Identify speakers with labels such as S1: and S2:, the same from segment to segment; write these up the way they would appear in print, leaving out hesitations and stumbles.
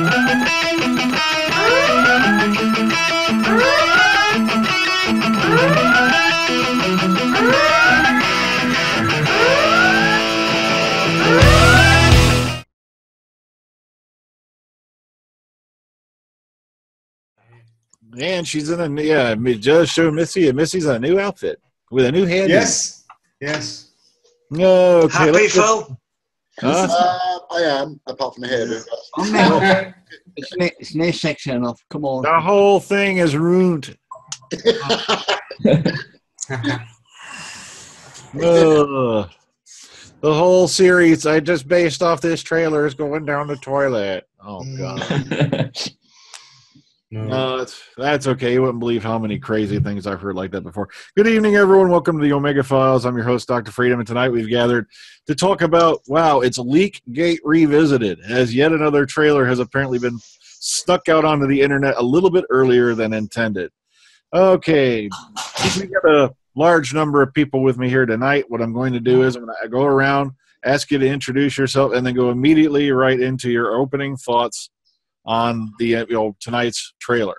S1: And she's in a just show Missy, and Missy's in a new outfit with a new head.
S2: Yes, yes.
S1: Okay,
S3: happy, Phil?
S4: I am, apart from the hair.
S5: It's no sexy enough. Come on.
S1: The whole thing is ruined. The whole series I just based off this trailer is going down the toilet. Oh God. No, that's okay. You wouldn't believe how many crazy things I've heard like that before. Good evening, everyone. Welcome to the Omega Files. I'm your host, Dr. Freedom, and tonight we've gathered to talk about, wow, it's Leakgate Revisited, as yet another trailer has apparently been stuck out onto the internet a little bit earlier than intended. Okay, we got a large number of people with me here tonight. What I'm going to do is I'm going to go around, ask you to introduce yourself, and then go immediately right into your opening thoughts on the tonight's trailer.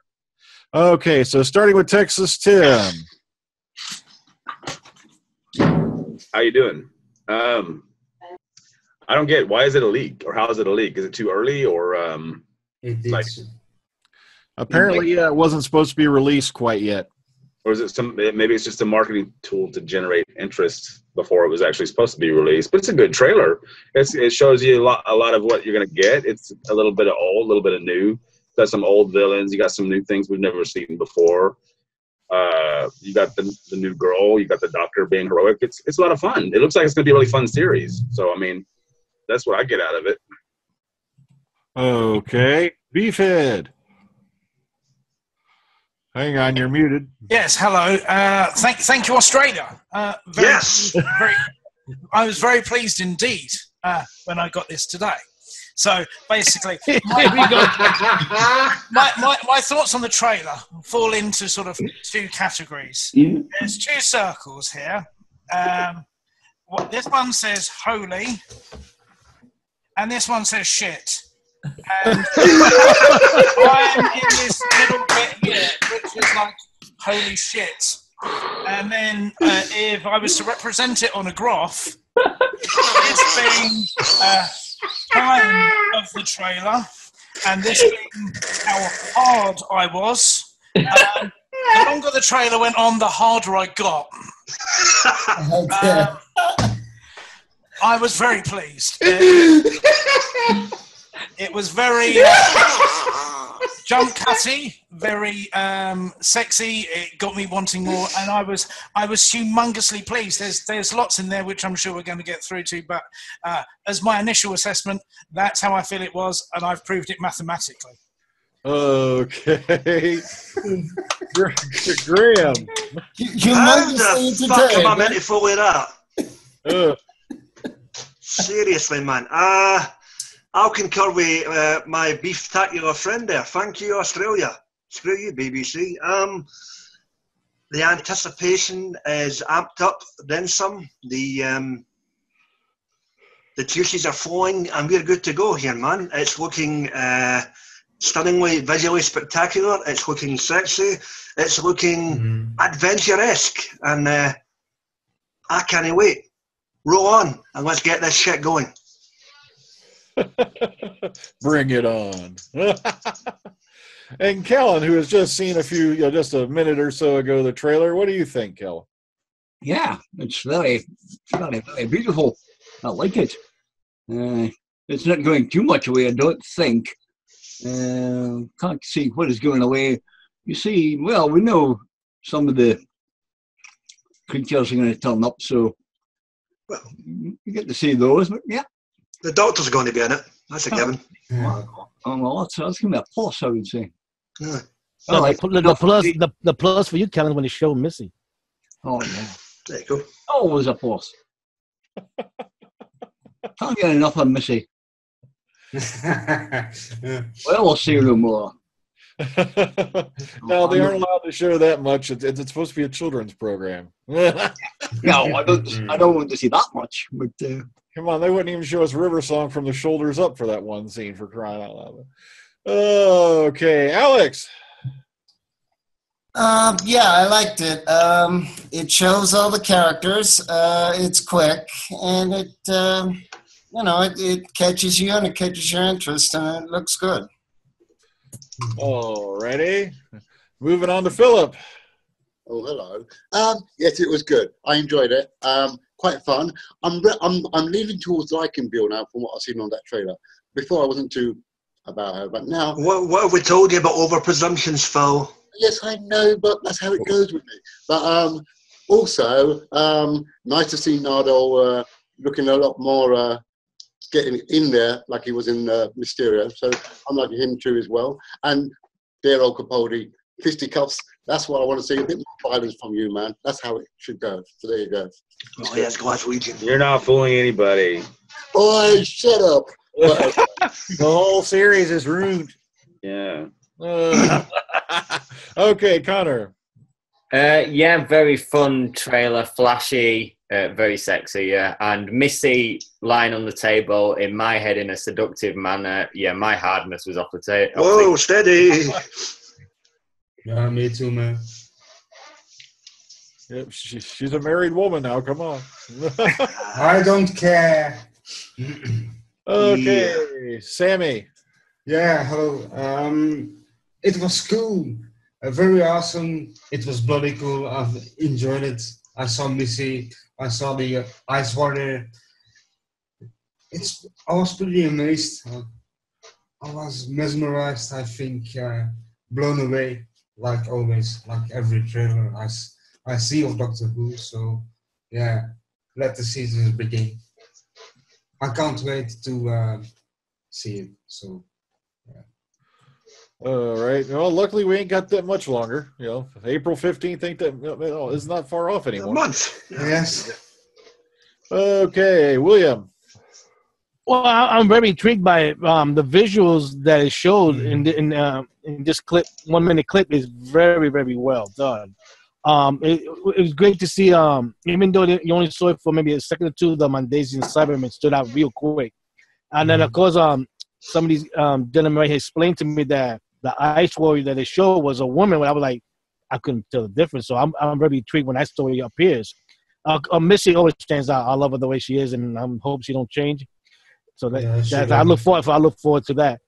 S1: Okay, so starting with Texas Tim.
S6: How you doing? I don't get, why is it a leak, or how is it a leak? Is it too early, or
S1: apparently it wasn't supposed to be released quite yet.
S6: Or is it maybe it's just a marketing tool to generate interest before it was actually supposed to be released? But it's a good trailer. It shows you a lot of what you're going to get. It's a little bit of old, a little bit of new. Got some old villains. You got some new things we've never seen before. You got the new girl. You got the doctor being heroic. It's a lot of fun. It looks like it's going to be a really fun series. So, I mean, that's what I get out of it.
S1: Okay. Beefhead. Hang on, you're muted.
S7: Yes, hello. Thank you, Australia.
S3: Yes.
S7: I was very pleased indeed when I got this today. So basically, my thoughts on the trailer fall into sort of two categories. Yeah. There's two circles here. This one says holy, and this one says shit. And I'm in this middle bit here, which is like, holy shit. And then if I was to represent it on a graph, this being time of the trailer, and this being how hard I was, the longer the trailer went on, the harder I got. I was very pleased. It was very jump cutty, very sexy. It got me wanting more, and I was humongously pleased. There's lots in there which I'm sure we're going to get through to, but as my initial assessment, that's how I feel it was, and I've proved it mathematically.
S1: Okay, Graham.
S3: How the fuck am I meant to follow that? Seriously, man. I'll concur with my beef-tacular friend there. Thank you, Australia. Screw you, BBC. The anticipation is amped up, then some. The juices are flowing, and we're good to go here, man. It's looking stunningly, visually spectacular. It's looking sexy. It's looking adventure-esque, and I can't wait. Roll on, and let's get this shit going.
S1: Bring it on. And Kellen, who has just seen just a minute or so ago, the trailer, what do you think, Kellen?
S5: Yeah, it's very, very, very beautiful. I like it. It's not going too much away, I don't think. Can't see what is going away. You see, well, we know some of the creatures are going to turn up, so well, you get to see those, but yeah.
S3: The Doctor's going to be in it. That's a given.
S5: Well, that's going to be a plus, I would say.
S3: Yeah.
S8: Well, the plus for you, Kellen, when you show Missy.
S5: Oh, yeah.
S3: There you go.
S5: Always a plus. Can't get enough of Missy. Well, we'll see no more.
S1: No, they aren't allowed to show that much. It's supposed to be a children's program.
S5: No, I don't want to see that much. But
S1: Come on, they wouldn't even show us River Song from the shoulders up for that one scene, for crying out loud. Okay, Alex.
S2: Yeah, I liked it. It shows all the characters. It's quick, and it catches you and it catches your interest, and it looks good.
S1: Alrighty. Moving on to Philip.
S4: Oh, hello. Yes, it was good. I enjoyed it. Quite fun. I'm leaning towards liking Bill now from what I've seen on that trailer. Before I wasn't too about her, but now.
S3: What have we told you about over presumptions, Phil?
S4: Yes, I know, but that's how it goes with me. But also, nice to see Nardo looking a lot more, getting in there like he was in Mysterio. So I'm liking him too as well. And dear old Capaldi, fisticuffs. That's what I want to see. A bit more violence from you, man. That's how it should go. So there you go.
S3: Oh, yes, Glaswegian.
S6: You're not fooling anybody.
S4: Boy, shut up.
S1: The whole series is ruined.
S6: Yeah.
S1: Okay, Connor.
S9: Yeah, very fun trailer, flashy, very sexy, yeah. And Missy lying on the table in my head in a seductive manner. Yeah, my hardness was off the table.
S3: Whoa, steady.
S10: Yeah, me too, man.
S1: Yep, she's a married woman now. Come on.
S10: I don't care.
S1: Okay, Sammy.
S10: Yeah, hello. It was cool. Very awesome. It was bloody cool. I've enjoyed it. I saw Missy. I saw the Ice Warrior. I was pretty amazed. I was mesmerized, I think, blown away, like always, like every trailer I see of Doctor Who. So, yeah, let the season begin. I can't wait to see it. So, yeah.
S1: All right. Well, luckily we ain't got that much longer. You know, April 15th ain't that is not far off anymore.
S3: A month.
S10: Yes.
S1: Okay, William.
S8: Well, I'm very intrigued by it. The visuals that it showed in this clip, 1 minute clip, is very, very well done. It was great to see. Even though you only saw it for maybe a second or two, the Mondasian Cybermen stood out real quick. And then, of course, some of these gentlemen right here explained to me that the Ice Warrior that they showed was a woman. I was like, I couldn't tell the difference. So I'm very intrigued when that story appears. Missy always stands out. I love her the way she is, and I hope she don't change. So I look forward to that.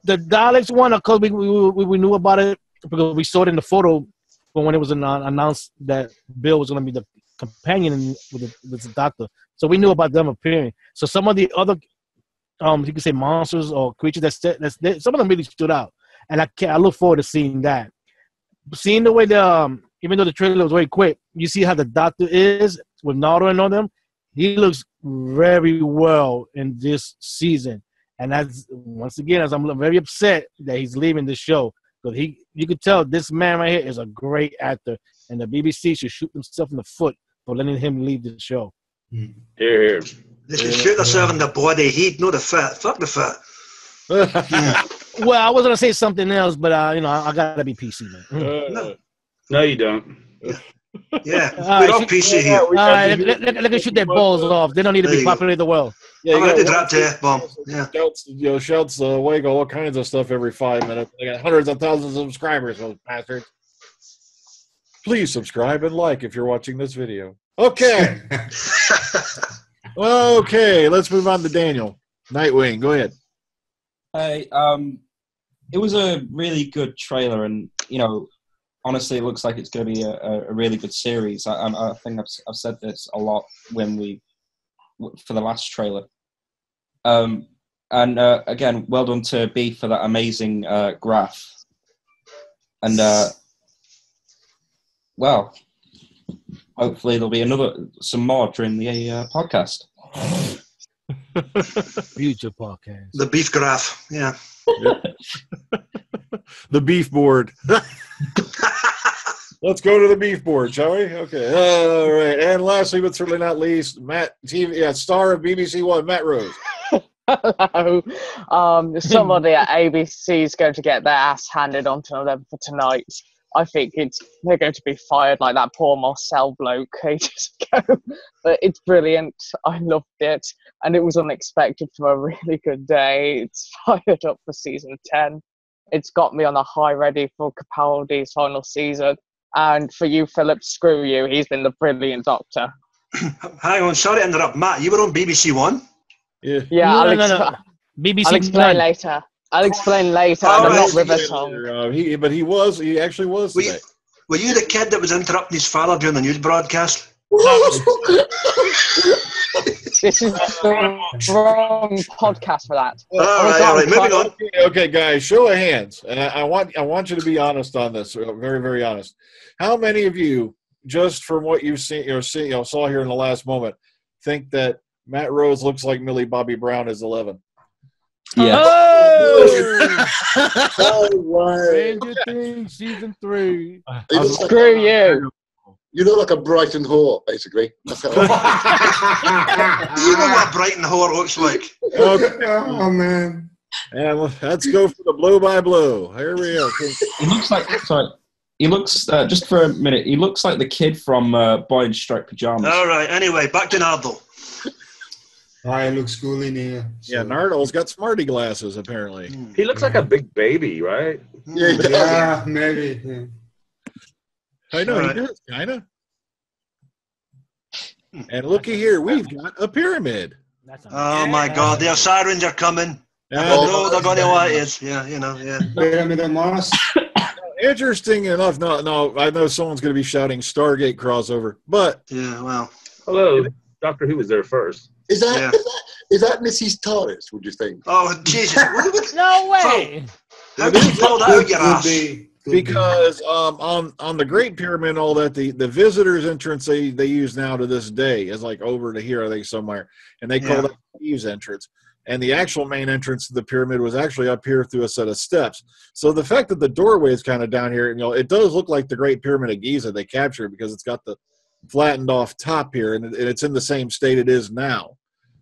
S8: The Daleks one, of course, we knew about it because we saw it in the photo when it was announced that Bill was going to be the companion with the Doctor. So we knew about them appearing. So some of the other, you could say monsters or creatures some of them really stood out, and I look forward to seeing that. Seeing the way even though the trailer was very quick, you see how the Doctor is with Nardo and all them. He looks very well in this season, and that's once again, as I'm very upset that he's leaving the show, because you could tell this man right here is a great actor, and the BBC should shoot themselves in the foot for letting him leave the show.
S6: Here.
S3: They should shoot themselves in the body heat, not the fat. Fuck the fat.
S8: Well, I was gonna say something else, but I gotta be PC, man.
S6: No, you don't.
S3: Yeah, we're all PC here.
S8: All right, let them shoot their balls off. They don't need to be popular in the world.
S1: Yeah,
S3: I'm gonna do that to bomb. Yeah.
S1: Shouts Wake all kinds of stuff every 5 minutes. They got hundreds of thousands of subscribers, those bastards. Please subscribe and like if you're watching this video. Okay. Okay, let's move on to Daniel. Nightwing, go ahead.
S11: Hey, it was a really good trailer, and honestly, it looks like it's going to be a really good series. I think I've said this a lot for the last trailer. And again, well done to B for that amazing graph. And well, hopefully there'll be some more during the podcast.
S8: Future podcast.
S3: The beef graph, yeah.
S1: The beef board. Let's go to the beef board, shall we? Okay. All right. And lastly, but certainly not least, star of BBC One, Matt Rose.
S12: Hello. Somebody at ABC is going to get their ass handed onto them for tonight. I think they're going to be fired like that poor Marcel bloke ages ago. But it's brilliant. I loved it. And it was unexpected for a really good day. It's fired up for season 10. It's got me on a high ready for Capaldi's final season. And for you, Philip, screw you. He's been the brilliant Doctor.
S3: Hang on, sorry to interrupt. Matt, you were on BBC One?
S8: Yeah.
S12: Yeah,
S8: No. BBC
S12: I'll explain
S8: One.
S12: later. I'll explain later.
S3: Oh,
S12: I'm
S3: right.
S12: not River Tongue.
S1: He actually was today.
S3: Were you the kid that was interrupting his father during the news broadcast?
S12: This is the wrong podcast for that.
S3: All right, moving on.
S1: Okay, guys, show of hands, and I want you to be honest on this, very, very honest. How many of you, just from what you've seen, saw here in the last moment, think that Matt Rose looks like Millie Bobby Brown is 11?
S11: Yeah.
S8: Oh! Stranger Things season 3.
S12: Screw you.
S4: You look like a Brighton whore, basically. That's how
S3: You know what Brighton whore looks like.
S1: Okay.
S10: Oh, man.
S1: And let's go for the blow by blow. Here we go.
S11: He looks like, sorry, he looks, just for a minute, he looks like the kid from Boy in Striped Pajamas.
S3: All right, anyway, back to Nardo.
S10: I look cool in here. So.
S1: Yeah, Nardle's got smarty glasses, apparently.
S6: He looks like a big baby, right?
S4: Yeah, he does.
S10: Yeah, maybe. Yeah.
S1: I know, he does, kind of. And looky here, we've got a pyramid.
S3: Oh, my God, the sirens are coming. No, they're going to what it is. Yeah, yeah.
S10: Pyramid of Mars.
S1: Interesting enough, no, I know someone's going to be shouting Stargate crossover, but...
S3: Yeah, well...
S6: Hello, Doctor Who was there first.
S4: Is that Mrs. Torres, would you think?
S3: Oh, Jesus.
S8: No way!
S3: How did you pull that out your ass?
S1: Because on the Great Pyramid and all that, the visitors entrance they use now to this day is like over to here, I think, somewhere, and they call that Eve's entrance. And the actual main entrance to the pyramid was actually up here through a set of steps. So the fact that the doorway is kind of down here, it does look like the Great Pyramid of Giza they captured because it's got the flattened off top here, and it's in the same state it is now.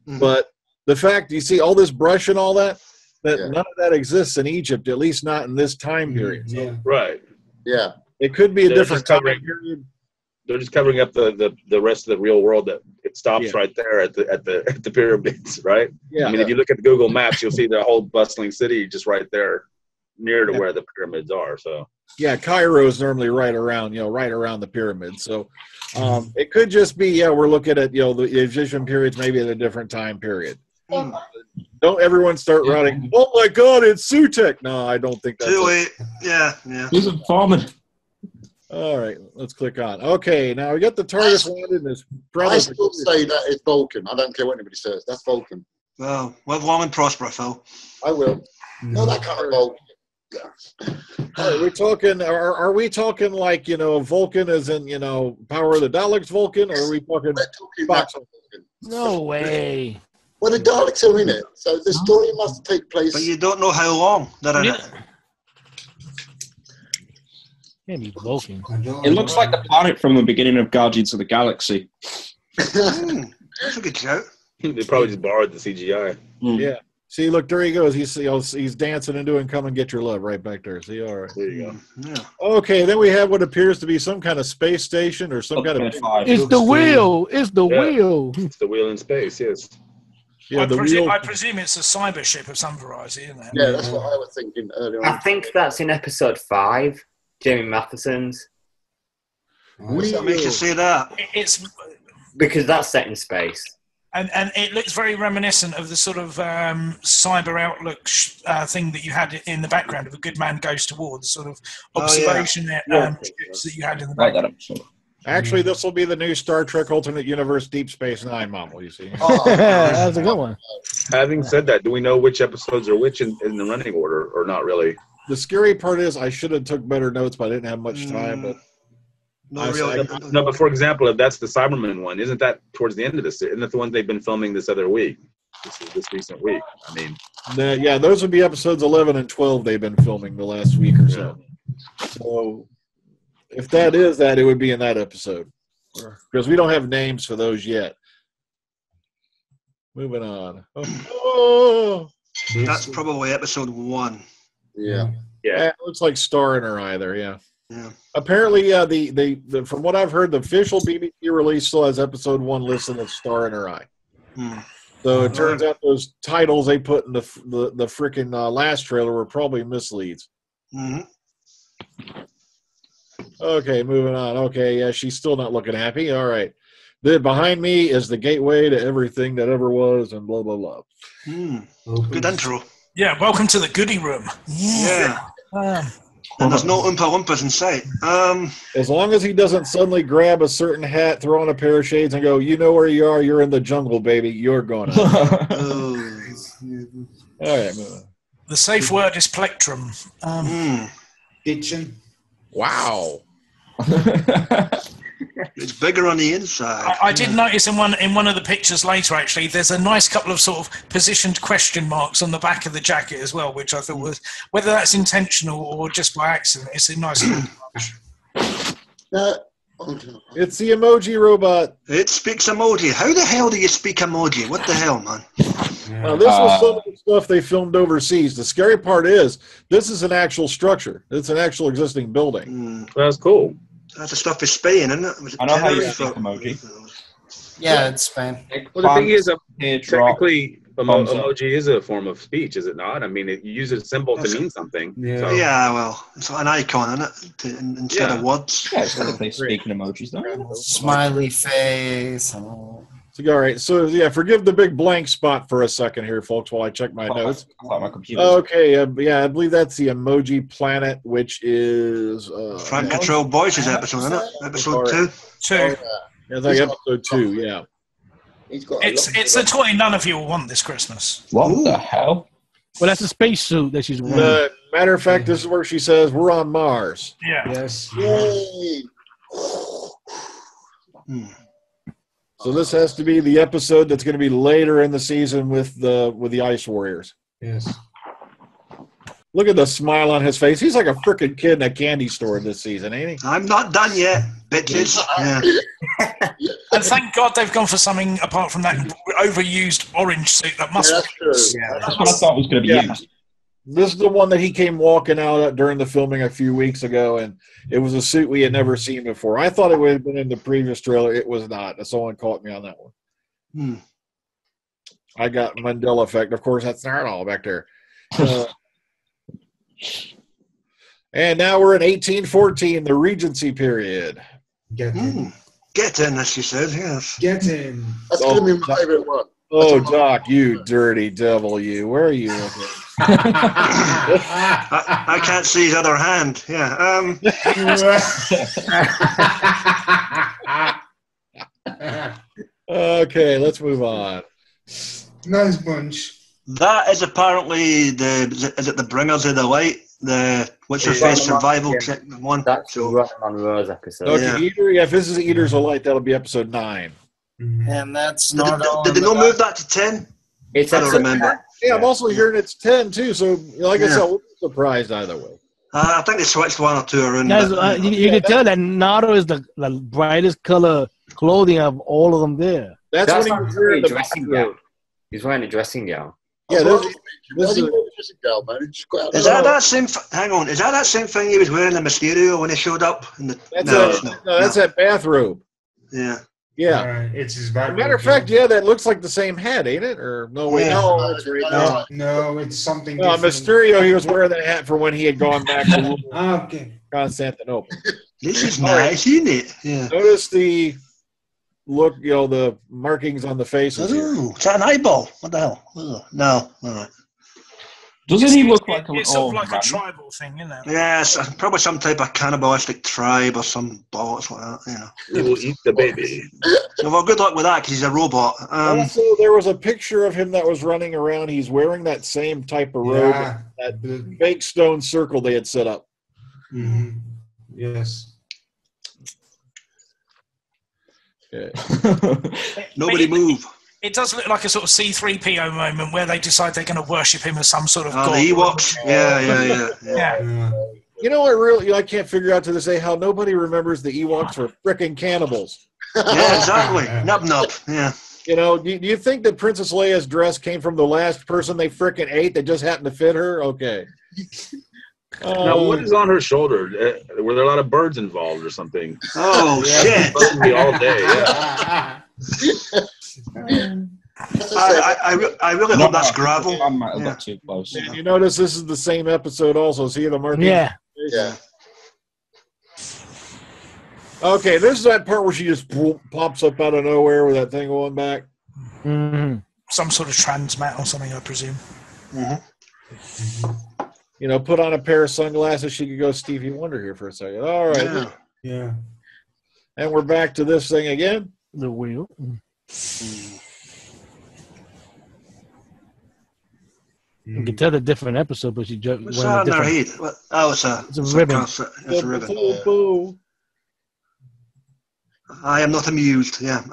S1: Mm-hmm. But the fact you see all this brush and all that none of that exists in Egypt, at least not in this time period. So,
S6: right.
S4: Yeah.
S1: It could be a different time period.
S6: They're just covering up the rest of the real world. That it stops right there at the pyramids, right?
S1: Yeah.
S6: I mean, if you look at the Google Maps, you'll see the whole bustling city just right there, near to where the pyramids are. So
S1: yeah, Cairo is normally right around the pyramid. So it could just be we're looking at the Egyptian periods maybe at a different time period. Don't everyone start running? Oh my God, it's Sutek! No, I don't think that's
S3: too late. Yeah.
S11: He's a farmer.
S1: All right, let's click on. Okay, now we got the TARDIS landed in his brother.
S4: I still say that it's Vulcan. I don't care what anybody says. That's Vulcan.
S3: Well, live long and prosper, Phil.
S4: I will. No, that kind of Vulcan.
S1: All right, we're talking. Are we talking like Vulcan as in Power of the Daleks Vulcan, or are we talking?
S4: Vulcan.
S8: No way.
S4: Well, the Daleks are in it, so the story must take place.
S3: But you don't know how long they're in it.
S8: Can't be Vulcan.
S11: It looks like the planet from the beginning of Guardians of the Galaxy.
S3: That's a good shout.
S6: They probably just borrowed the CGI.
S1: Yeah. See, look, there he goes. He's dancing and doing "Come and Get Your Love" right back there. See, all right.
S6: There you go.
S3: Yeah.
S1: Okay, then we have what appears to be some kind of space station or some kind of.
S8: It's the wheel. It's the wheel.
S6: It's the wheel in space. Yes.
S1: Yeah,
S7: I presume it's a cyber ship of some variety, isn't it?
S4: Yeah, that's what I was thinking earlier on.
S9: I think that's in episode 5, Jamie Matheson's.
S3: What makes you say that?
S7: It's
S9: because that's set in space.
S7: And it looks very reminiscent of the sort of cyber outlook thing that you had in the background of A Good Man Goes to War, the sort of observation ships that you had in the background.
S1: Actually, this will be the new Star Trek Alternate Universe Deep Space Nine model, you see.
S8: That's a good one.
S6: Having said that, do we know which episodes are which in the running order, or not really?
S1: The scary part is I should have took better notes, but I didn't have much time. But
S6: No, but for example, if that's the Cyberman one, isn't that towards the end of this? Isn't that the one they've been filming this other week, this recent week? I mean,
S1: yeah, those would be episodes 11 and 12 they've been filming the last week or so. So if that is that, it would be in that episode because we don't have names for those yet. Moving on. Oh.
S3: That's probably episode 1.
S4: Yeah.
S1: It looks like Star in her eye there, yeah.
S3: Yeah.
S1: Apparently, the from what I've heard, the official BBC release still has episode 1 listed as Star in Her Eye. So it turns out those titles they put in the freaking last trailer were probably misleads. Okay, moving on. Okay, yeah, she's still not looking happy. All right. Then behind me is the gateway to everything that ever was, and blah blah blah.
S3: Good intro.
S7: Yeah, welcome to the goodie room.
S3: Yeah. And there's no Oompa Loompas in sight.
S1: As long as he doesn't suddenly grab a certain hat, throw on a pair of shades, and go, you know where you are, you're in the jungle, baby. You're going to. All right, moving on.
S7: The safe word is plectrum.
S10: Kitchen.
S1: Wow.
S3: It's bigger on the inside.
S7: I did notice in one of the pictures later, actually, there's a nice couple of sort of positioned question marks on the back of the jacket as well, which I thought was, whether that's intentional or just by accident, it's a nice little touch.
S1: It's the emoji robot.
S3: It speaks emoji. How the hell do you speak emoji? What the hell, man?
S1: This was some of the stuff they filmed overseas. The scary part is, this is an actual structure. It's an actual existing building.
S6: That's cool.
S3: That's the stuff for Spain, isn't it?
S11: I know how you speak emoji.
S2: Yeah, it's Spain.
S6: Well, the thing is, technically, emoji is a form of speech, is it not? I mean, you use a symbol to mean something.
S10: Yeah.
S6: So.
S3: Yeah, well, it's an icon, isn't it? Instead of words.
S11: Yeah, it's technically speaking emojis, though.
S2: Smiley face.
S1: So, all right, so yeah, forgive the big blank spot for a second here, folks, while I check my notes.
S11: My computer.
S1: Okay, yeah, I believe that's the Emoji Planet, which is
S3: Front Control Boys' episode, isn't it? Episode 2.
S1: Yeah, I think episode 2. Yeah.
S7: It's a toy none of you will want this Christmas.
S11: What the hell?
S8: Well, that's a spacesuit that she's wearing.
S1: Matter of fact, this is where she says we're on Mars.
S7: Yeah.
S10: Yes.
S1: Yay. So this has to be the episode that's going to be later in the season with the Ice Warriors.
S10: Yes.
S1: Look at the smile on his face. He's like a freaking kid in a candy store this season, ain't he?
S3: I'm not done yet, bitches. Yeah.
S7: And thank God they've gone for something apart from that overused orange suit that must be.
S11: Yeah, that's what I thought was going to be used.
S1: This is the one that he came walking out during the filming a few weeks ago, and it was a suit we had never seen before. I thought it would have been in the previous trailer. It was not. Someone caught me on that one. I got Mandela effect. Of course, that's not all back there. And now we're in 1814, the Regency period.
S10: Get in.
S3: Get in, as she said, yes.
S10: Get in.
S4: That's going to be my favorite one.
S1: Oh, Doc, you dirty devil, you. Where are you looking?
S3: I can't see his other hand. Yeah.
S1: Okay, let's move on.
S10: Nice bunch.
S3: That is apparently is it the Bringers of the Light? What's your face survival one?
S9: That's Ross Monroe's episode.
S1: Okay, if this is Eaters of Light, that'll be episode 9.
S2: And that's
S3: Did
S2: not
S3: they not move that to 10?
S9: It's
S3: I don't remember.
S1: Yeah, I'm also hearing it's 10 too. So, like I said, I wasn't surprised either way.
S3: I think they switched 1 or 2 around.
S8: Guys, you can tell that Naruto is the brightest color clothing of all of them there.
S1: That's when he was wearing the
S9: dressing gown. He's wearing a dressing gown.
S1: Yeah,
S4: this is a girl, man.
S3: Is that that same? Hang on, is that same thing he was wearing in Mysterio when he showed up?
S1: That's that bathrobe.
S3: Yeah.
S1: Yeah.
S10: It's his bathrobe.
S1: Matter of fact, yeah, that looks like the same hat, ain't it? Or no, wait, no, that's right.
S10: No, it's something.
S1: No, Mysterio, he was wearing that hat for when he had gone back to Constantinople.
S3: This is nice, isn't it? Yeah.
S1: Notice the look, the markings on the faces.
S3: Ooh, is that an eyeball? What the hell? Ugh. No, all right.
S11: Doesn't he look like
S7: it's sort of like a tribal thing, isn't it?
S3: Yes, probably some type of cannibalistic tribe or some bollocks like that,
S6: He will eat the baby.
S3: So, well, good luck with that because he's a robot.
S1: Also, there was a picture of him that was running around. He's wearing that same type of robe, that fake stone circle they had set up.
S10: Mm-hmm. Yes.
S1: Okay.
S3: Nobody move.
S7: It does look like a sort of C-3PO moment where they decide they're going to worship him as some sort of god.
S3: The Ewoks. Yeah.
S1: You know what? Really, I can't figure out to this day how nobody remembers the Ewoks were frickin' cannibals.
S3: Yeah, exactly. Nub. Yeah.
S1: Do you think that Princess Leia's dress came from the last person they frickin' ate that just happened to fit her? Okay.
S6: Now, what is on her shoulder? Were there a lot of birds involved or something?
S3: Oh, shit.
S6: Bugging me all day. Yeah.
S3: I really hope that's gravel.
S11: I might have got too close.
S1: And you notice this is the same episode also. See the marking?
S8: Yeah.
S4: Yeah.
S1: Okay, this is that part where she just pops up out of nowhere with that thing going back.
S8: Mm-hmm.
S7: Some sort of trans mat or something, I presume.
S1: You know, put on a pair of sunglasses. She could go Stevie Wonder here for a second. All right.
S10: Yeah.
S1: And we're back to this thing again.
S8: The wheel. You can tell the different episode, but she just
S3: What's that on her head? Oh, it's a
S8: ribbon.
S3: It's a ribbon. I am not amused. Yeah.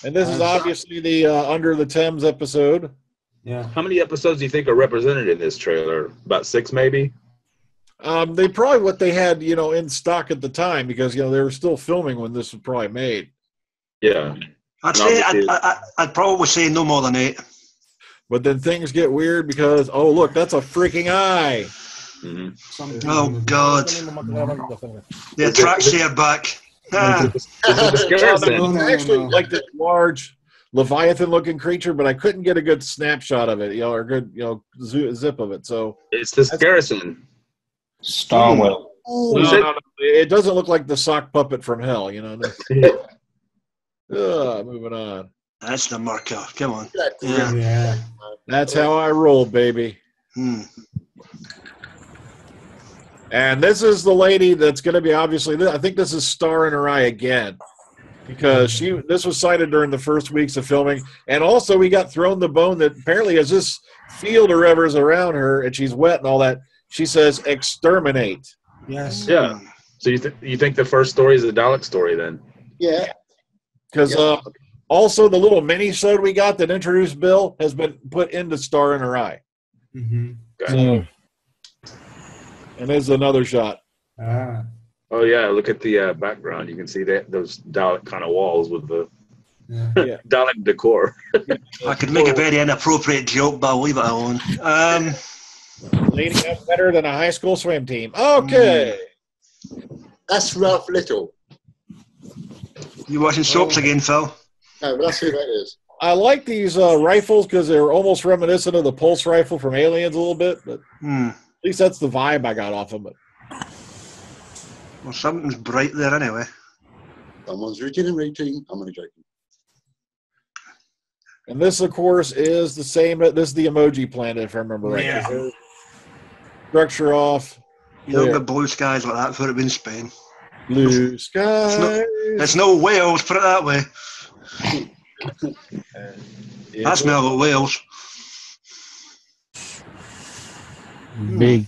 S1: And this is obviously the Under the Thames episode.
S10: Yeah.
S6: How many episodes do you think are represented in this trailer? About 6, maybe?
S1: They probably what they had, you know, in stock at the time because, you know, they were still filming when this was probably made.
S6: Yeah.
S3: I'd probably say no more than 8.
S1: But then things get weird because, oh, look, that's a freaking eye.
S6: Mm-hmm.
S3: Oh, God. The Atraxia back.
S1: It's actually like this large Leviathan-looking creature, but I couldn't get a good snapshot of it, you know, or good, you know, zip of it. So
S6: it's the Scarison.
S11: Starwell.
S1: No. It doesn't look like the sock puppet from hell, you know. Moving on.
S3: That's the marker. Come on.
S10: Yeah.
S1: That's how I roll, baby. And this is the lady that's going to be obviously. I think this is star in her eye again, because this was sighted during the first weeks of filming, and also we got thrown the bone that apparently as this field or whatever is around her and she's wet and all that, she says exterminate.
S10: Yes.
S6: Yeah. So you think the first story is the Dalek story then?
S4: Yeah.
S1: Because also the little mini-sode we got that introduced Bill has been put into Star in Her Eye.
S10: Mm-hmm.
S6: Okay.
S1: And there's another shot.
S6: Oh yeah, look at the background. You can see those Dalek kind of walls with the Dalek decor.
S3: I could make a very inappropriate joke, but I'll leave it alone.
S1: Leading up better than a high school swim team. Okay.
S4: That's Ralph Little.
S3: You watching soaps again, Phil?
S4: No, but that's who that is.
S1: I like these rifles because they're almost reminiscent of the pulse rifle from Aliens a little bit, but at least that's the vibe I got off of it.
S3: Well, something's bright there anyway.
S4: Someone's regenerating. I'm only joking.
S1: And this, of course, is the same. This is the emoji planet, if I remember right.
S3: Yeah.
S1: Structure off.
S3: You don't get blue skies like that for it in Spain.
S1: Blue skies.
S3: It's no Wales, put it that way. I smell the Wales.
S8: Big.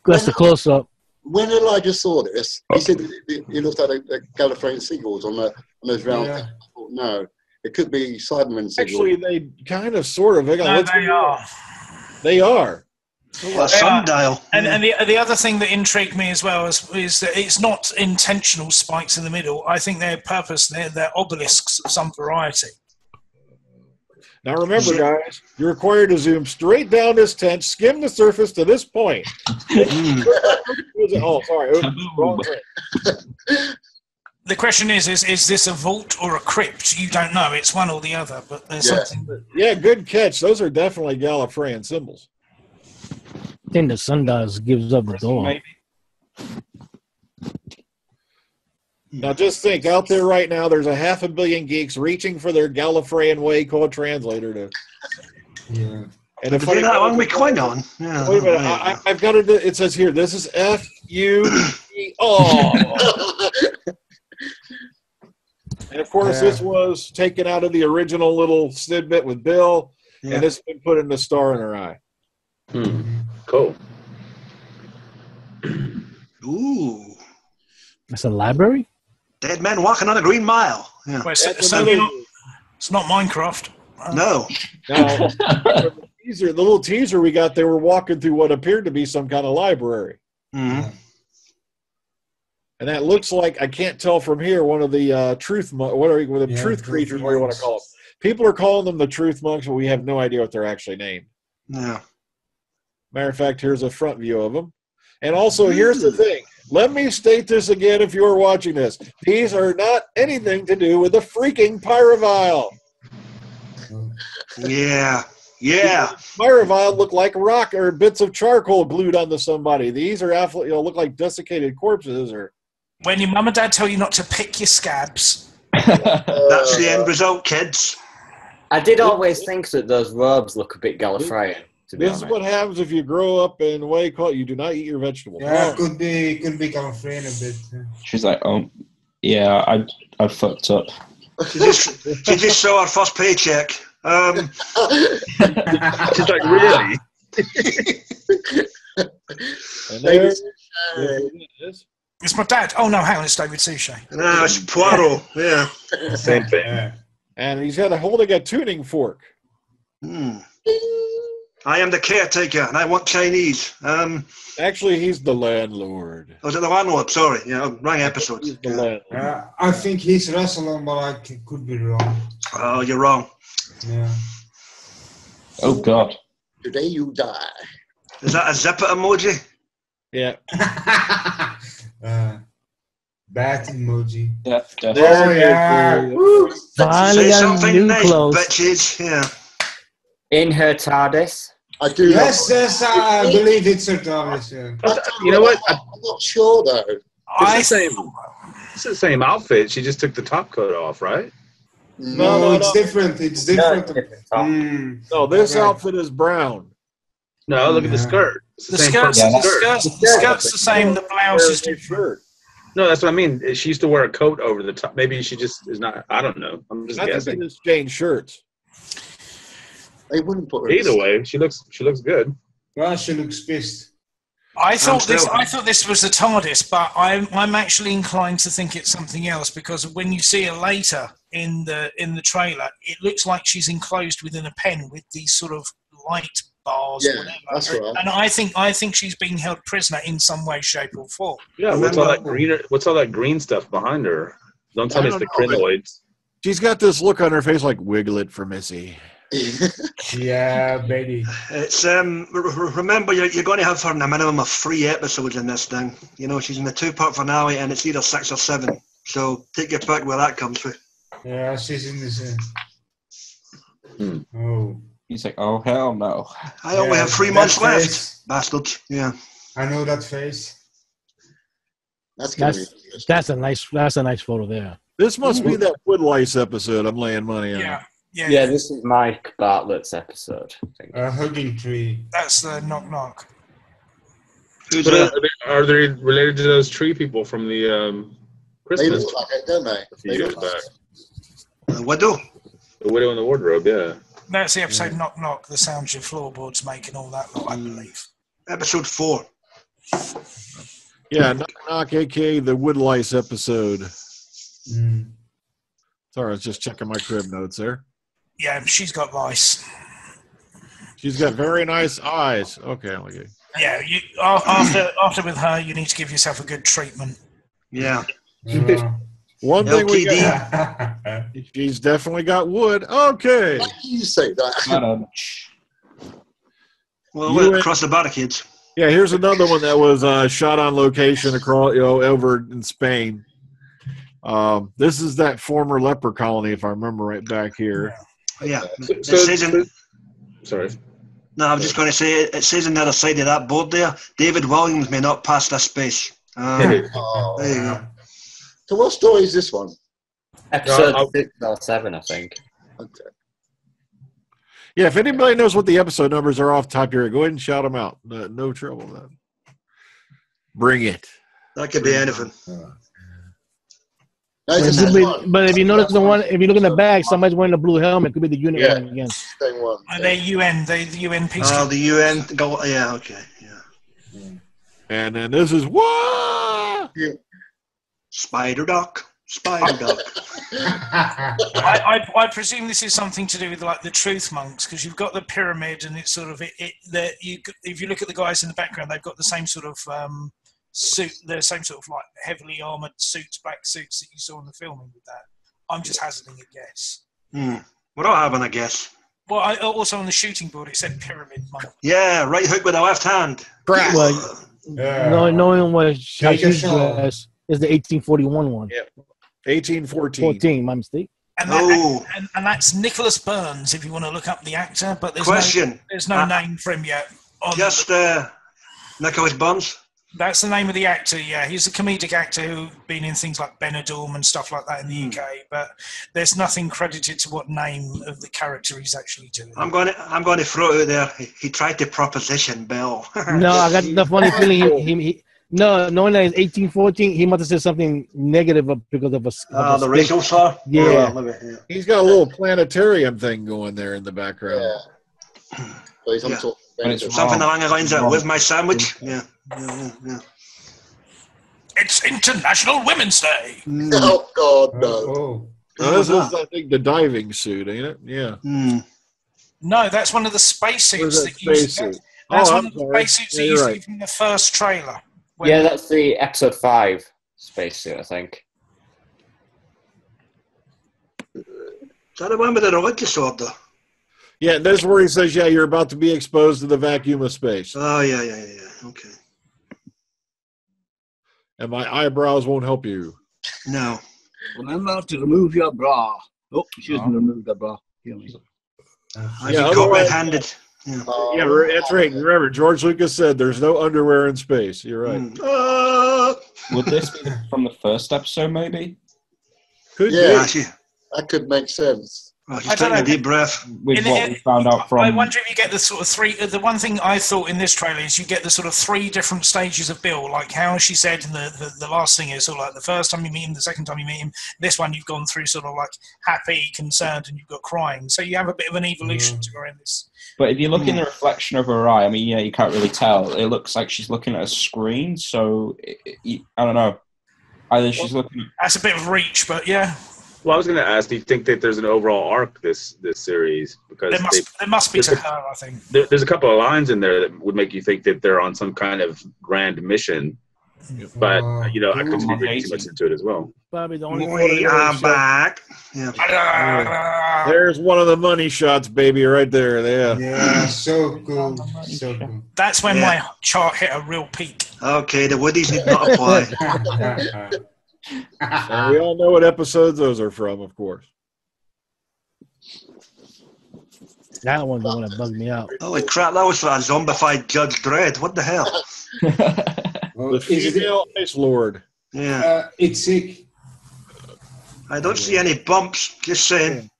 S10: That's
S8: the close up.
S4: When Elijah saw this, he said he looked at the Gallifreyan seagulls on those round things. I thought, no, it could be Cybermen seagulls.
S1: Actually, they kind of, sort of.
S7: No, they are.
S1: They are.
S3: A sundial.
S7: And the other thing that intrigued me as well is that it's not intentional spikes in the middle. I think they're obelisks of some variety.
S1: Now remember, guys, you're required to zoom straight down this tent, skim the surface to this point. Oh, sorry. Wrong print.
S7: The question is this a vault or a crypt? You don't know. It's one or the other, but there's something.
S1: Yeah, good catch. Those are definitely Gallifreyan symbols.
S8: I think the sundial gives up the door.
S11: Maybe.
S1: Now just think, out there right now, there's 500 million geeks reaching for their Gallifreyan way code translator to.
S10: Yeah.
S1: And if
S3: I that one with Klingon.
S1: Yeah. Wait a minute, I've got to. It says here, this is F-U-E-O. And of course, this was taken out of the original little snippet with Bill, and this has been put in the Star in Her Eye.
S6: Cool.
S3: Ooh.
S8: It's a library?
S3: Dead men walking on a green mile. Yeah.
S7: Well, it's not Minecraft.
S3: No.
S1: Now, the little teaser we got, they were walking through what appeared to be some kind of library.
S3: Mm-hmm.
S1: And that looks like, I can't tell from here, one of the truth creatures, what do you want to call them? People are calling them the truth monks, but we have no idea what they're actually named.
S3: Yeah.
S1: Matter of fact, here's a front view of them. And also, here's the thing. Let me state this again if you are watching this. These are not anything to do with the freaking pyrovile.
S3: Yeah. Yeah.
S1: Pyrovile look like rock or bits of charcoal glued onto somebody. These are look like desiccated corpses. Or
S7: when your mum and dad tell you not to pick your scabs.
S3: That's the end result, kids.
S9: I did always think that those robes look a bit Gallifreyan.
S1: This is what happens if you grow up in a way called you do not eat your vegetables.
S10: Yeah, could be Gallifreyan a bit.
S11: She's like, oh, yeah, I fucked up.
S3: She just saw her first paycheck.
S6: She's like, really?
S7: It's my dad. Oh no, hang on, it's David Suchet.
S3: No, it's Poirot. Yeah,
S6: same thing.
S10: Yeah.
S1: And he's holding a tuning fork.
S3: I am the caretaker, and I want Chinese.
S1: Actually, he's the landlord.
S3: Was it the landlord? Sorry, wrong episode.
S1: He's the landlord.
S10: I think he's wrestling, but I could be wrong.
S3: Oh, you're wrong.
S10: Yeah.
S11: Oh God.
S4: Today you die.
S3: Is that a zipper emoji?
S1: Yeah.
S10: Bat emoji.
S11: Yeah,
S10: Oh yeah.
S8: Finally
S3: Say
S8: got
S3: something
S8: new
S3: nice,
S8: clothes.
S3: bitches. Yeah.
S9: In her TARDIS.
S4: I do.
S10: Yes, I believe it's a TARDIS. Yeah.
S6: You know what?
S4: I'm not sure though.
S6: It's the same outfit. She just took the top coat off, right?
S10: No, it's different. It's different.
S1: No, this outfit is brown.
S6: No, look at the skirt. It's
S7: The skirt's the same. The blouse is different.
S6: No, that's what I mean. She used to wear a coat over the top. Maybe she just is not. I don't know. I'm just guessing.
S1: It's Jane shirts.
S4: They wouldn't put her.
S6: Either way, she looks good.
S10: Well, she looks pissed.
S7: I thought this was the TARDIS, but I'm actually inclined to think it's something else because when you see her later in the trailer, it looks like she's enclosed within a pen with these sort of light bars.
S4: Yeah,
S7: or whatever.
S4: that's right.
S7: And I think she's being held prisoner in some way, shape, or form.
S6: Yeah. What's all that green stuff behind her? Don't tell me it's the crinoids.
S1: She's got this look on her face like wiggle it for Missy.
S10: Yeah, baby.
S3: It's remember you're going to have her in a minimum of 3 episodes in this thing. She's in the 2-part finale, and it's either 6 or 7. So take your pick where that comes from.
S10: Yeah, she's in this. Oh.
S11: He's like, oh hell no.
S3: I only have 3 months left, bastards. Yeah.
S10: I know that face.
S8: That's a nice photo there.
S1: This must be that Woodlice episode I'm laying money on.
S9: Yeah, this is Mike Bartlett's episode. I think.
S10: Hugging tree.
S7: That's the knock knock.
S6: Are they related to those tree people from the Christmas?
S4: They look like it, don't they?
S6: A few years back.
S3: The widow.
S6: The widow in the wardrobe. Yeah.
S7: That's the episode Knock Knock. The sounds your floorboards make and all that lot, I believe.
S3: Episode 4.
S1: Yeah, Knock Knock, a.k.a. the Woodlice episode. Sorry, I was just checking my crib notes there.
S7: Yeah, she's got lice.
S1: She's got very nice eyes. Okay.
S7: Yeah, after with her, you need to give yourself a good treatment.
S3: Yeah.
S1: One thing we got, she's definitely got wood. Okay.
S4: Why do you say that?
S3: Well, across the barricades.
S1: Yeah, here's another one that was shot on location across, over in Spain. This is that former leper colony, if I remember right back here.
S3: Yeah.
S6: Sorry.
S3: No, I'm just going to say it says on the other side of that board there, David Williams may not pass this space. There you go.
S4: So what story is this one?
S9: Episode 6 or 7, I think.
S4: Okay.
S1: Yeah, if anybody knows what the episode numbers are off the top here, go ahead and shout them out. No trouble then. Bring it.
S3: That could be anything.
S8: But if you notice if you look in the back, somebody's wearing a blue helmet. Could be the unit one again.
S4: Same one.
S7: They're UN, the UN peacekeepers.
S3: Oh, the UN. Yeah, okay. Yeah.
S1: And then this is what?
S3: Spider Doc.
S7: I presume this is something to do with like the truth monks, because you've got the pyramid, and it's sort of if you look at the guys in the background, they've got the same sort of suit, the same sort of like heavily armored suits, black suits that you saw in the filming with that. I'm just hazarding a guess.
S3: We're not having a guess.
S7: Well, also on the shooting board it said Pyramid Monk.
S3: Yeah, right hook with the left hand.
S8: Well, knowing what how she's dressed is the 1841 one.
S1: Yeah. 1814.
S8: 14, my mistake.
S7: And, and that's Nicholas Burns, if you want to look up the actor. But there's no name for him yet.
S3: Just Nicholas Burns.
S7: That's the name of the actor. Yeah, he's a comedic actor who's been in things like Benidorm and stuff like that in the UK. But there's nothing credited to what name of the character he's actually doing.
S3: I'm going to throw it out there. He tried to proposition Bill.
S8: No, I got the funny feeling no, knowing that it's 1814, he must have said something negative because of
S3: the racial slur?
S8: Yeah.
S1: He's got a little planetarium thing going there in the background.
S3: Yeah.
S1: Something
S3: along the lines of with my sandwich. Yeah.
S7: It's International Women's Day.
S4: Oh, God, no.
S1: This is, I think, the diving suit, ain't it? Yeah.
S7: No, that's one of the spacesuits. That's one of the spacesuits that you see from the first trailer.
S9: Yeah, that's the episode 5 spacesuit, I think.
S3: Is that the one with the religious order?
S1: Yeah, that's where he says, yeah, you're about to be exposed to the vacuum of space.
S3: Oh, yeah. Okay.
S1: And my eyebrows won't help you.
S3: No.
S5: Well, I'm about to remove your bra. Oh, she doesn't remove the bra.
S3: You got red-handed.
S1: Yeah, that's right. Remember, George Lucas said there's no underwear in space. You're right.
S11: Would this be from the first episode, maybe?
S1: Could
S4: be. That could make sense.
S3: I don't know. Deep breath.
S11: With what we found out from.
S7: I wonder if you get the sort of three. The one thing I thought in this trailer is you get the sort of 3 different stages of Bill, like how she said in the last thing is sort of like the first time you meet him, the second time you meet him. This one you've gone through sort of like happy, concerned, and you've got crying. So you have a bit of an evolution to her in this.
S11: But if you look in the reflection of her eye, I mean, you can't really tell. It looks like she's looking at a screen. So I don't know. Either she's looking.
S7: That's a bit of reach, but yeah.
S6: Well, I was going to ask, do you think that there's an overall arc this series? Because
S7: there must be to her, I think.
S6: There's a couple of lines in there that would make you think that they're on some kind of grand mission. But, I couldn't be reading too much into it as well.
S8: Bobby, the only
S3: we are back.
S1: Yeah. There's one of the money shots, baby, right there.
S10: Yeah, so cool. So cool.
S7: That's when my chart hit a real peak.
S3: Okay, the Woodies need not apply.
S1: And we all know what episodes those are from, of course.
S8: That one's the one that bugged me out.
S3: Holy crap, that was for a zombified Judge Dredd. What the hell?
S1: The female Ice Lord.
S3: Yeah.
S10: It's sick.
S3: I don't see any bumps, just saying.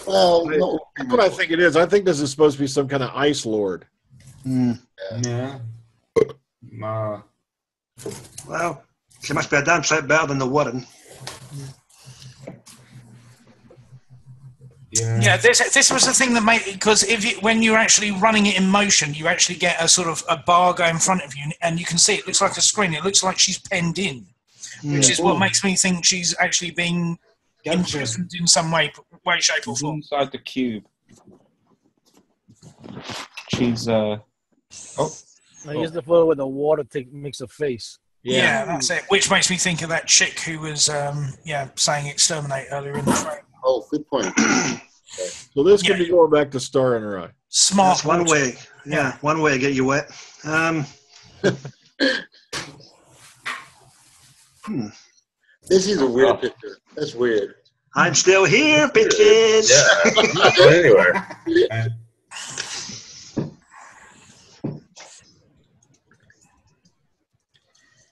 S4: Well,
S1: that's what I think it is. I think this is supposed to be some kind of Ice Lord.
S10: Yeah.
S3: Well, she must be a damn sight better than the Warren.
S7: Yeah, this was the thing that made, because when you're actually running it in motion, you actually get a sort of a bar go in front of you, and you can see it looks like a screen. It looks like she's penned in, which is what makes me think she's actually being imprisoned in some way, shape, or form.
S11: Inside the cube. She's
S8: I use the photo with the water makes a face.
S7: Yeah, that's it. Which makes me think of that chick who was, saying exterminate earlier in the frame.
S4: Oh, good point.
S1: So this could be going back to Star in her eye.
S7: Smart.
S3: That's one way. Yeah, one way to get you wet.
S4: This is a weird picture. That's weird.
S3: I'm still here, bitches.
S6: Yeah, not going anywhere.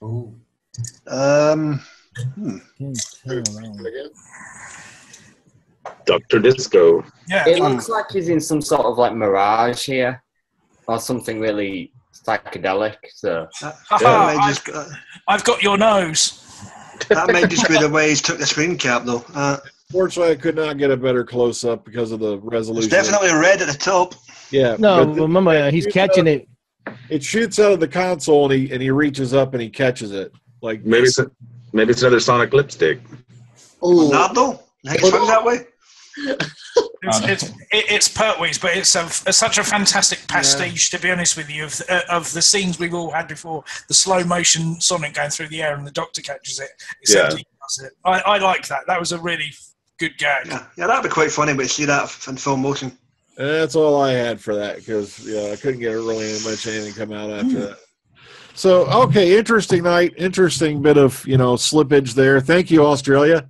S10: Oh.
S6: Dr. Disco.
S7: Yeah.
S9: It looks like he's in some sort of like mirage here, or something really psychedelic. So
S7: I've got your nose.
S3: That may just be the way he's took the screen cap, though.
S1: Fortunately, I could not get a better close up because of the resolution.
S3: It's definitely red at the top.
S1: Yeah.
S8: No, remember he's catching it.
S1: It shoots out of the console, and he reaches up and he catches it. Like
S6: maybe it's another Sonic lipstick.
S3: Oh, not though. Next one that way.
S7: It's Pertwee's, but it's such a fantastic pastiche, to be honest with you, of the scenes we've all had before. The slow motion Sonic going through the air and the Doctor catches it. Except he does it. I like that. That was a really good gag.
S3: Yeah, that'd be quite funny, but you see that in full motion.
S1: That's all I had for that because I couldn't get really much anything come out after that. So okay, interesting night, interesting bit of slippage there. Thank you, Australia.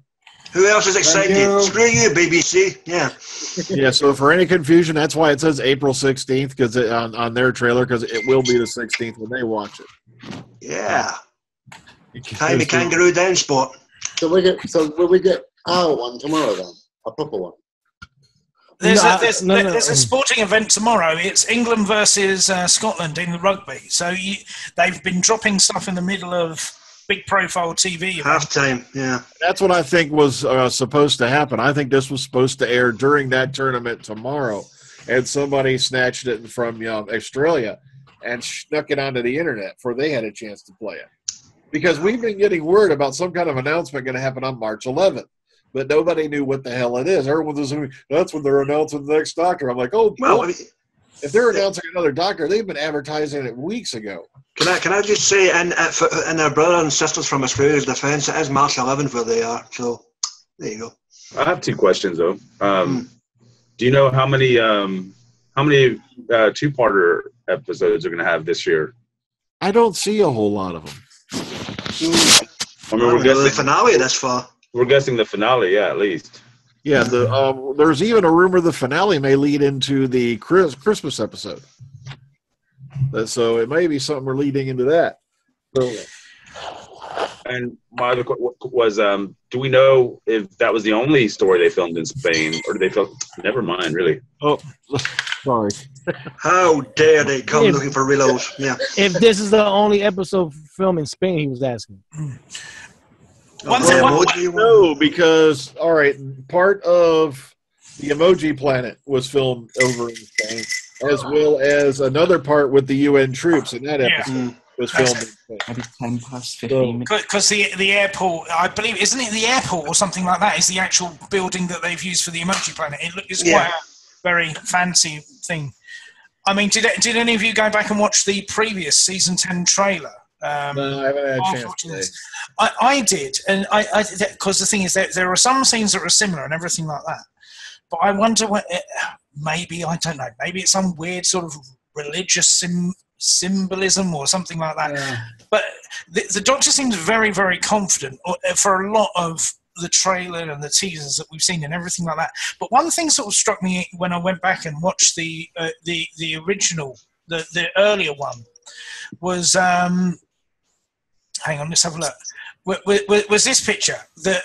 S3: Who else is excited? Screw you, BBC. Yeah.
S1: Yeah. So for any confusion, that's why it says April 16th because on their trailer because it will be the 16th when they watch it.
S3: Yeah. Tiny kangaroo down spot.
S4: So will we get our one tomorrow then? A proper one.
S7: There's a sporting event tomorrow. It's England versus Scotland in the rugby. So they've been dropping stuff in the middle of big profile TV.
S3: Halftime, yeah.
S1: That's what I think was supposed to happen. I think this was supposed to air during that tournament tomorrow, and somebody snatched it from Australia and snuck it onto the internet before they had a chance to play it. Because we've been getting word about some kind of announcement going to happen on March 11th. But nobody knew what the hell it is. Everyone was assuming that's when they're announcing the next doctor. I'm like, oh, well, if they're announcing another doctor, they've been advertising it weeks ago.
S3: Can I just say, and their brothers and sisters from Australia's defence, it is March 11th where they are. So there you go.
S6: I have two questions though. Do you know how many two-parter episodes are going to have this year?
S1: I don't see a whole lot of them.
S6: I mean, we're guessing
S3: the finale this far.
S6: We're guessing the finale, yeah, at least.
S1: Yeah, there's even a rumor the finale may lead into the Christmas episode. So it may be something we're leading into that. So,
S6: and my other question was, do we know if that was the only story they filmed in Spain, or did they film? Never mind, really.
S1: Oh, sorry.
S3: How dare they come looking for reloads? Yeah.
S8: If this is the only episode filmed in Spain, he was asking.
S1: No, because part of the Emoji Planet was filmed over in Spain, as well as another part with the UN troops, and that episode was filmed in Spain.
S11: Maybe 10 past 15 minutes.
S7: Because the airport, I believe, isn't it the airport or something like that? Is the actual building that they've used for the Emoji Planet? It's quite a very fancy thing. I mean, did any of you go back and watch the previous season 10 trailer?
S1: No, I haven't had a chance today.
S7: I did, and I because the thing is that there are some scenes that are similar and everything like that. But I wonder what maybe I don't know. Maybe it's some weird sort of religious symbolism or something like that. Yeah. But the Doctor seems very, very confident for a lot of the trailer and the teasers that we've seen and everything like that. But one thing sort of struck me when I went back and watched the original, the earlier one, was hang on, let's have a look. Was this picture that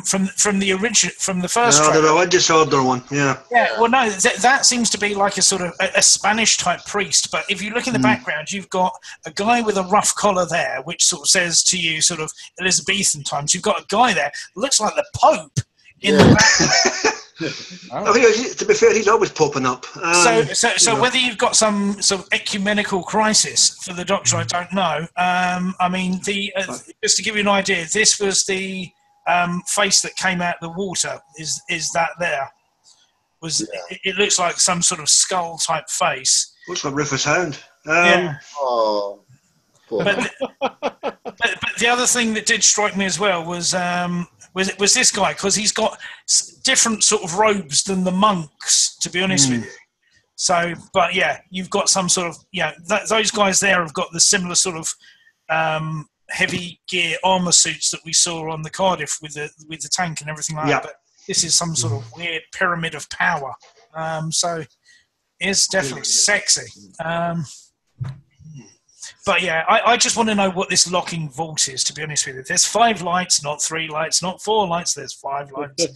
S7: from the original, from the first?
S3: No, the religious order one. Yeah.
S7: Yeah. Well, no, that seems to be like a sort of a Spanish type priest. But if you look in the background, you've got a guy with a rough collar there, which sort of says to you, sort of Elizabethan times. You've got a guy there that looks like the Pope in the background.
S3: I think, to be fair, he's always popping up.
S7: So whether you've got some sort of ecumenical crisis for the Doctor, I don't know. I mean, just to give you an idea, this was the face that came out the water. Is that there? It looks like some sort of skull type face.
S3: Looks like Rufus Hound.
S7: Yeah.
S4: Oh.
S7: But the other thing that did strike me as well was this guy, because he's got different sort of robes than the monks, to be honest with you. So, but yeah, you've got some sort of those guys there have got the similar sort of heavy gear armor suits that we saw on the Cardiff with the tank and everything like that. But this is some sort of weird pyramid of power. So it's definitely sexy. But yeah, I just want to know what this locking vault is, to be honest with you. There's 5 lights, not 3 lights, not 4 lights, there's 5 lights.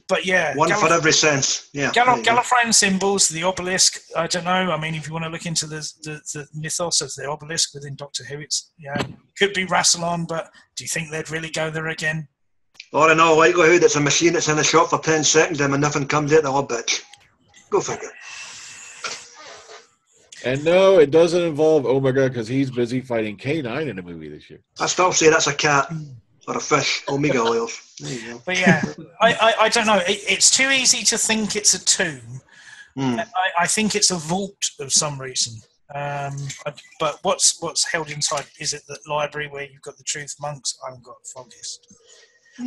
S7: But yeah.
S3: One for every sense. Yeah.
S7: Gallifreyan symbols, the obelisk, I don't know. I mean, if you want to look into the mythos of the obelisk within Doctor Who, it's could be Rassilon, but do you think they'd really go there again?
S3: Or in all likelihood, it's a machine that's in the shop for 10 seconds and when nothing comes out, they'll bitch. Go figure.
S1: And no, it doesn't involve Omega because he's busy fighting K9 in a movie this year.
S3: I still say that's a cat or a fish. Omega oils. There you go.
S7: But yeah, I don't know. It's too easy to think it's a tomb. I think it's a vault of some reason. But what's held inside? Is it the library where you've got the truth monks? I haven't got the foggiest.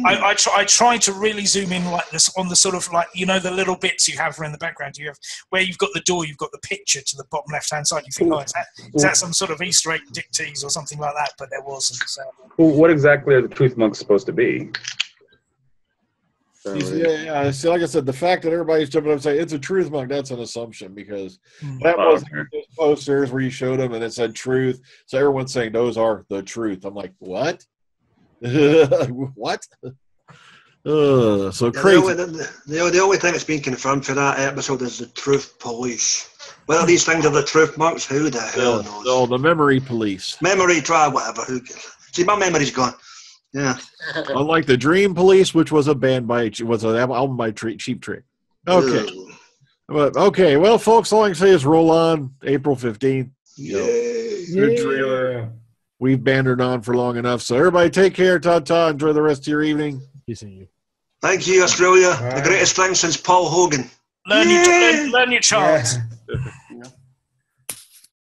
S7: I try to really zoom in like this on the sort of like, you know, the little bits you have in the background. You have where you've got the door, you've got the picture to the bottom left hand side. You think, oh, is that some sort of Easter egg dictees or something like that? But there wasn't. So.
S6: Well, what exactly are the truth monks supposed to be?
S1: Yeah, see, like I said, the fact that everybody's jumping up and saying it's a truth monk, that's an assumption, because that wasn't those posters where you showed them and it said truth. So everyone's saying those are the truth. I'm like, what? What? So crazy.
S3: The only thing that's been confirmed for that episode is the truth police. Whether these things are the truth monks, who the hell knows?
S1: Oh, the memory police.
S3: Memory trial, whatever. Who cares? See, my memory's gone. Yeah.
S1: Unlike the Dream Police, which was a band by was an album by Cheap Trick. Okay. But okay, well, folks, all I can say is roll on April 15th. Good trailer. We've bantered on for long enough. So everybody take care. Ta-ta. Enjoy the rest of your evening.
S3: Thank you, Australia. The greatest thing since Paul Hogan.
S7: Learn your charts.
S10: Yeah.